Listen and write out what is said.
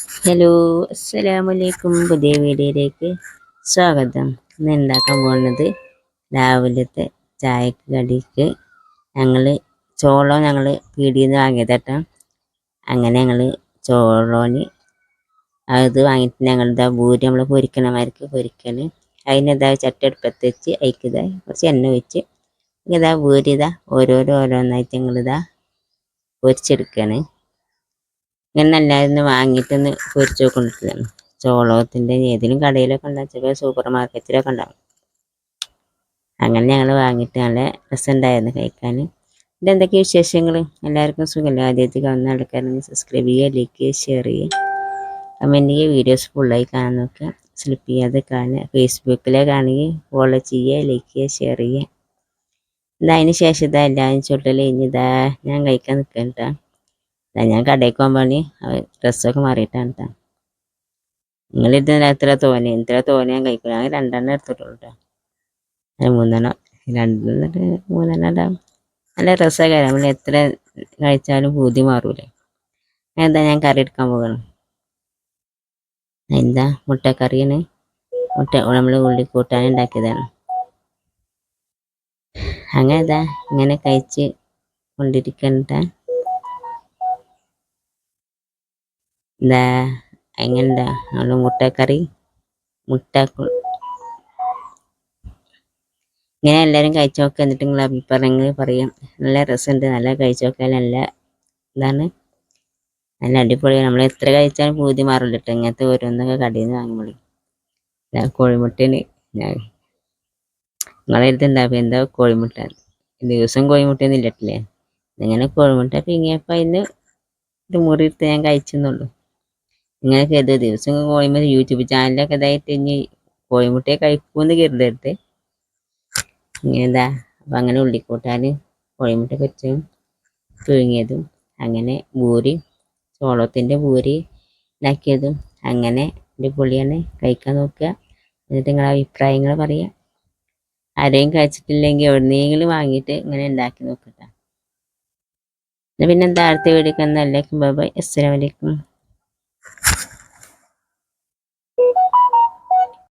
Hello, അസ്സലാമലൈക്കും. പുതിയ വീഡിയോയിലേക്ക് സ്വാഗതം. ഇന്ന് ഉണ്ടാക്കാൻ പോകുന്നത് രാവിലത്തെ ചായക്ക് കടിക്ക് ഞങ്ങൾ പീടിയിൽ നിന്ന് വാങ്ങിയതട്ടോ. അങ്ങനെ ഞങ്ങൾ ചോളോന് അത് വാങ്ങിയിട്ട് ഞങ്ങളിതാ ഭൂരി നമ്മൾ പൊരിക്കണമാർക്ക് പൊരിക്കൽ. അതിനിതാ ചട്ടി അടുപ്പത്ത് വെച്ച് അതിക്കിതാ കുറച്ച് എണ്ണ ഒഴിച്ച് ഇതാ ഭൂരി ഓരോന്നായിട്ട് ഞങ്ങളിതാ പൊരിച്ചെടുക്കുകയാണ്. ഇങ്ങനെ എല്ലാവരും വാങ്ങിയിട്ടൊന്ന് പൊരിച്ച് കൊണ്ടിരിക്കുകയാണ്. ചോളത്തിൻ്റെ ഏതെങ്കിലും കടയിലൊക്കെ ഉണ്ടാകും, സൂപ്പർ മാർക്കറ്റിലൊക്കെ ഉണ്ടാകും. അങ്ങനെ ഞങ്ങൾ വാങ്ങിയിട്ട് നല്ല രസമുണ്ടായിരുന്നു കഴിക്കാൻ. ഇതെന്തൊക്കെയാണ് വിശേഷങ്ങൾ? എല്ലാവർക്കും സുഖമല്ലേ? ആദ്യമായിട്ട് കാണുന്ന ആൾക്കാരൊന്ന് സബ്സ്ക്രൈബ് ചെയ്യുക, ലൈക്ക് ചെയ്യുക, ഷെയർ ചെയ്യുക, കമൻറ്റ് ചെയ്യുക, വീഡിയോസ് ഫുള്ളായി കാണാൻ നോക്കുക, സ്ലിപ്പ് ചെയ്യാതെ കാണുക. ഫേസ്ബുക്കിലെ കാണുകയും ഫോളോ ചെയ്യുക, ലൈക്ക് ചെയ്യുക, ഷെയർ ചെയ്യുക. അതിന് ശേഷം എല്ലാവരും ചുട്ടൽ കഴിഞ്ഞിതാ ഞാൻ കഴിക്കാൻ നിൽക്കണ്ട. ഞാൻ കടയിൽ പോകുമ്പോൾ ഡ്രസ്സൊക്കെ മാറിയിട്ടാണ് കേട്ടോ. നിങ്ങളിത് ഇത്ര തോനെ ഞാൻ കഴിക്കില്ല. ഞാൻ 2 എടുത്തിട്ടുള്ളൂ കേട്ടോ. മൂന്നെണ്ണം മൂന്നെണ്ണം നല്ല രസമൊക്കെ. നമ്മൾ എത്ര കഴിച്ചാലും പൂതി മാറൂലേ. എന്താ ഞാൻ കറി എടുക്കാൻ പോകണം. എന്താ മുട്ടക്കറിയാണ്. നമ്മൾ ഉള്ളി കൂട്ടാൻ ഉണ്ടാക്കിയതാണ്. അങ്ങനെ ഇങ്ങനെ കഴിച്ച് കൊണ്ടിരിക്കണ്ട. എങ്ങനെയുണ്ടാ നമ്മൾ മുട്ടക്കറി ഇങ്ങനെ എല്ലാവരും കഴിച്ചു നോക്കുക. എന്നിട്ട് നിങ്ങൾ അഭിപ്രായങ്ങൾ പറയാം. നല്ല രസമുണ്ട്, നല്ല കഴിച്ചു നോക്കാൻ നല്ല ഇതാണ്, നല്ല അടിപൊളിയാണ്. നമ്മൾ എത്ര കഴിച്ചാലും പൂതി മാറില്ല കേട്ടോ. ഇങ്ങനത്തെ ഓരോന്നൊക്കെ കടയിൽ നിന്ന് വാങ്ങുമ്പോൾ. കോഴിമുട്ടേന് നിങ്ങളെടുത്തുണ്ടാവും എന്താ കോഴിമുട്ട ദിവസം കോഴിമുട്ടയൊന്നും ഇല്ലട്ടില്ലേ. ഇങ്ങനെ കോഴിമുട്ട പിങ്ങിയപ്പോൾ അതിന് ഒരു മുറി എടുത്ത് ഞാൻ കഴിച്ചെന്നുള്ളൂ. ഇങ്ങനെയൊക്കെ ഏത് ദിവസം കോഴിമുട്ട യൂട്യൂബ് ചാനലൊക്കെ ഇതായിട്ട് ഇനി കോഴിമുട്ടയെ കഴിക്കുമെന്ന് കരുതരുത്. ഇങ്ങനെ അപ്പം അങ്ങനെ ഉള്ളിക്കൂട്ടാൻ കോഴിമുട്ട പൊരിച്ചതും പുഴുങ്ങിയതും അങ്ങനെ ഭൂരി ചോളത്തിൻ്റെ ഭൂരി ഉണ്ടാക്കിയതും അങ്ങനെ അടിപൊളിയാണ്. കഴിക്കാൻ നോക്കുക. എന്നിട്ട് നിങ്ങളുടെ അഭിപ്രായങ്ങൾ പറയുക. ആരെയും കഴിച്ചിട്ടില്ലെങ്കിൽ എവിടെന്നെങ്കിലും വാങ്ങിയിട്ട് ഇങ്ങനെ ഉണ്ടാക്കി നോക്കട്ടെ. പിന്നെ എന്താ അടുത്ത വീഡിയോക്ക് എല്ലാവർക്കും ബൈ ബൈ. അസ്സലാമു അലൈക്കും.